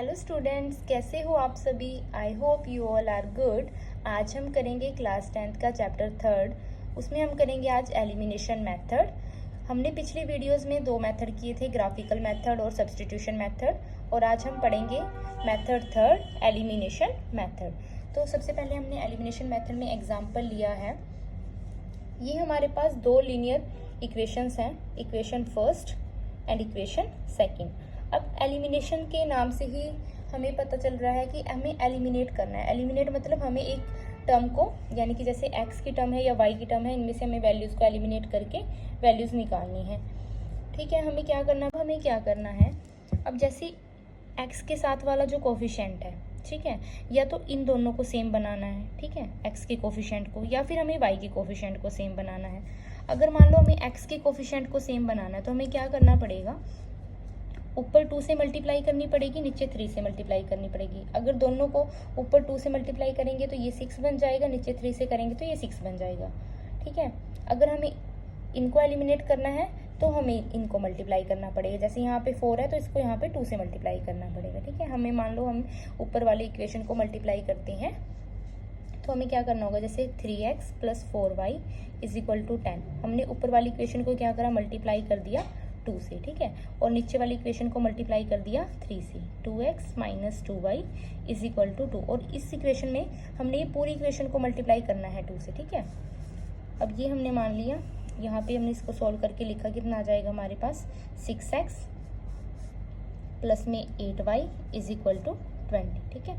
Hello students, कैसे हो आप सभी। I hope you all are good. आज हम करेंगे क्लास 10th का चैप्टर 3rd। उसमें हम करेंगे आज एलिमिनेशन मेथड। हमने पिछले वीडियोस में 2 मेथड किए थे, ग्राफिकल मेथड और सब्स्टिट्यूशन मेथड, और आज हम पढ़ेंगे मेथड 3rd, एलिमिनेशन मेथड। तो सबसे पहले हमने एलिमिनेशन मेथड में एग्जाम्पल लिया है। ये हमारे पास 2 लीनियर इक्वेशंस हैं, equation first and equation second. अब एलिमिनेशन के नाम से ही हमें पता चल रहा है कि हमें एलिमिनेट करना है। एलिमिनेट मतलब हमें एक टर्म को, यानी कि जैसे x की टर्म है या y की टर्म है, इनमें से हमें वैल्यूज़ को एलिमिनेट करके वैल्यूज़ निकालनी है। ठीक है, हमें क्या करना है। अब जैसे x के साथ वाला जो कोफिशिएंट है, ठीक है, या तो इन दोनों को सेम बनाना है, ठीक है, x के कोफिशिएंट को, या फिर हमें y के कोफिशिएंट को सेम बनाना है। अगर मान लो हमें x के कोफिशिएंट को सेम बनाना है तो हमें क्या करना पड़ेगा, ऊपर 2 से मल्टीप्लाई करनी पड़ेगी, नीचे 3 से मल्टीप्लाई करनी पड़ेगी। अगर दोनों को ऊपर 2 से मल्टीप्लाई करेंगे तो ये 6 बन जाएगा, नीचे 3 से करेंगे तो ये 6 बन जाएगा। ठीक है, अगर हमें इनको एलिमिनेट करना है तो हमें इनको मल्टीप्लाई करना पड़ेगा। जैसे यहाँ पे 4 है तो इसको यहाँ पे 2 से मल्टीप्लाई करना पड़ेगा। ठीक है, हमें मान लो हम ऊपर वाले इक्वेशन को मल्टीप्लाई करते हैं तो हमें क्या करना होगा, जैसे 3x + 4y = 10। हमने ऊपर वाली इक्वेशन को क्या करा, मल्टीप्लाई कर दिया 2 से, ठीक है, और नीचे वाली इक्वेशन को मल्टीप्लाई कर दिया 3 से। 2x - 2y = 2, और इस इक्वेशन में हमने ये पूरी इक्वेशन को मल्टीप्लाई करना है 2 से। ठीक है, अब ये हमने मान लिया, यहाँ पे हमने इसको सॉल्व करके लिखा, कितना आ जाएगा हमारे पास 6x प्लस में 8y = 20। ठीक है,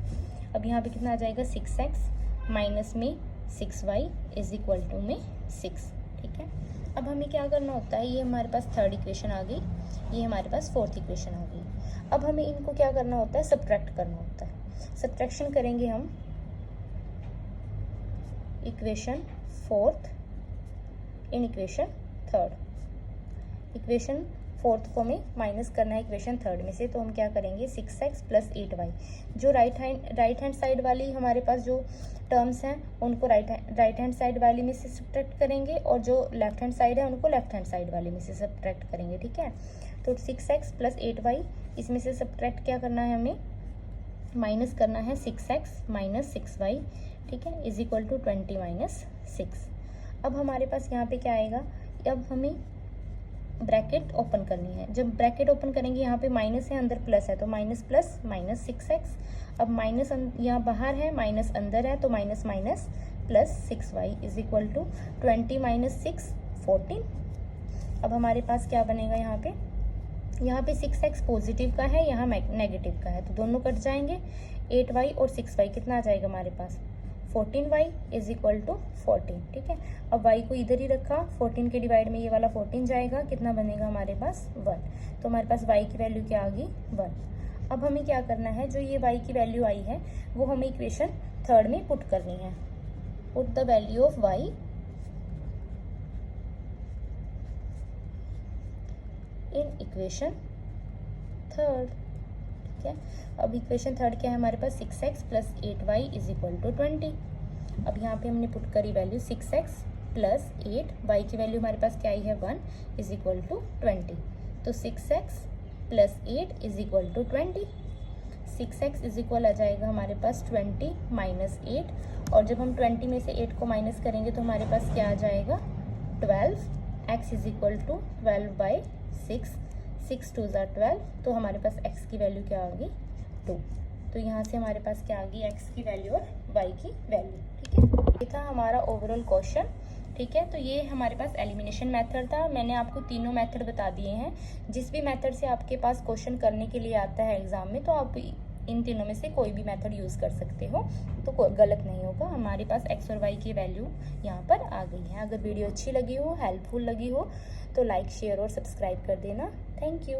अब यहाँ पे कितना आ जाएगा, 6x माइनस में 6y = 6। ठीक है, अब हमें क्या करना होता है, ये हमारे पास 3rd इक्वेशन आ गई, ये हमारे पास 4th इक्वेशन आ गई। अब हमें इनको क्या करना होता है, सब्ट्रैक्ट करना होता है। सब्ट्रैक्शन करेंगे हम equation 4th in equation 3rd। Equation 4th को हमें माइनस करना है इक्वेशन 3rd में से, तो हम क्या करेंगे, 6x + 8y। जो राइट हैंड साइड वाली हमारे पास जो टर्म्स हैं उनको राइट हैंड साइड वाली में से सब्ट्रैक्ट करेंगे, और जो लेफ्ट हैंड साइड है उनको लेफ्ट हैंड साइड वाली में से सब्ट्रैक्ट करेंगे। ठीक है, तो 6x + 8y, इसमें से सब्ट्रैक्ट क्या करना है, हमें माइनस करना है 6x - 6y, ठीक है, = 20 - 6। अब हमारे पास यहाँ पे क्या आएगा, अब हमें ब्रैकेट ओपन करनी है। जब ब्रैकेट ओपन करेंगे, यहाँ पे माइनस है, अंदर प्लस है, तो माइनस प्लस -6x। अब माइनस यहाँ बाहर है, माइनस अंदर है, तो माइनस माइनस प्लस 6y = 20 - 6 14। अब हमारे पास क्या बनेगा, यहाँ पे 6x पॉजिटिव का है, यहाँ नेगेटिव का है, तो दोनों कट जाएंगे। 8y और 6y कितना आ जाएगा हमारे पास, 14y = 14। ठीक है, अब y को इधर ही रखा, 14 के डिवाइड में ये वाला 14 जाएगा, कितना बनेगा हमारे पास 1। तो हमारे पास y की वैल्यू क्या आ गई, 1। अब हमें क्या करना है, जो ये y की वैल्यू आई है वो हमें इक्वेशन 3rd में पुट करनी है। Put the value of y in equation 3rd। ठीक है, अब इक्वेशन 3rd क्या है हमारे पास, 6x + 8y = 20। अब यहाँ पे हमने पुट करी वैल्यू 6x + 8, y की वैल्यू हमारे पास क्या आई है, 1 = 20। तो 6x + 8 = 20। 6x आ जाएगा हमारे पास 20 - 8, और जब हम 20 में से 8 को माइनस करेंगे तो हमारे पास क्या आ जाएगा, 12। x = 12/6, 6 2 = 12, तो हमारे पास x की वैल्यू क्या आ गई, 2। तो यहाँ से हमारे पास क्या आ गई, x की वैल्यू और y की वैल्यू। ठीक है, ये था हमारा ओवरऑल क्वेश्चन। ठीक है, तो ये हमारे पास एलिमिनेशन मेथड था। मैंने आपको तीनों मेथड बता दिए हैं। जिस भी मेथड से आपके पास क्वेश्चन करने के लिए आता है एग्जाम में, तो आप इन तीनों में से कोई भी मेथड यूज़ कर सकते हो, तो कोई गलत नहीं होगा। हमारे पास x और y की वैल्यू यहाँ पर आ गई है। अगर वीडियो अच्छी लगी हो, हेल्पफुल लगी हो, तो लाइक, शेयर और सब्सक्राइब कर देना। Thank you.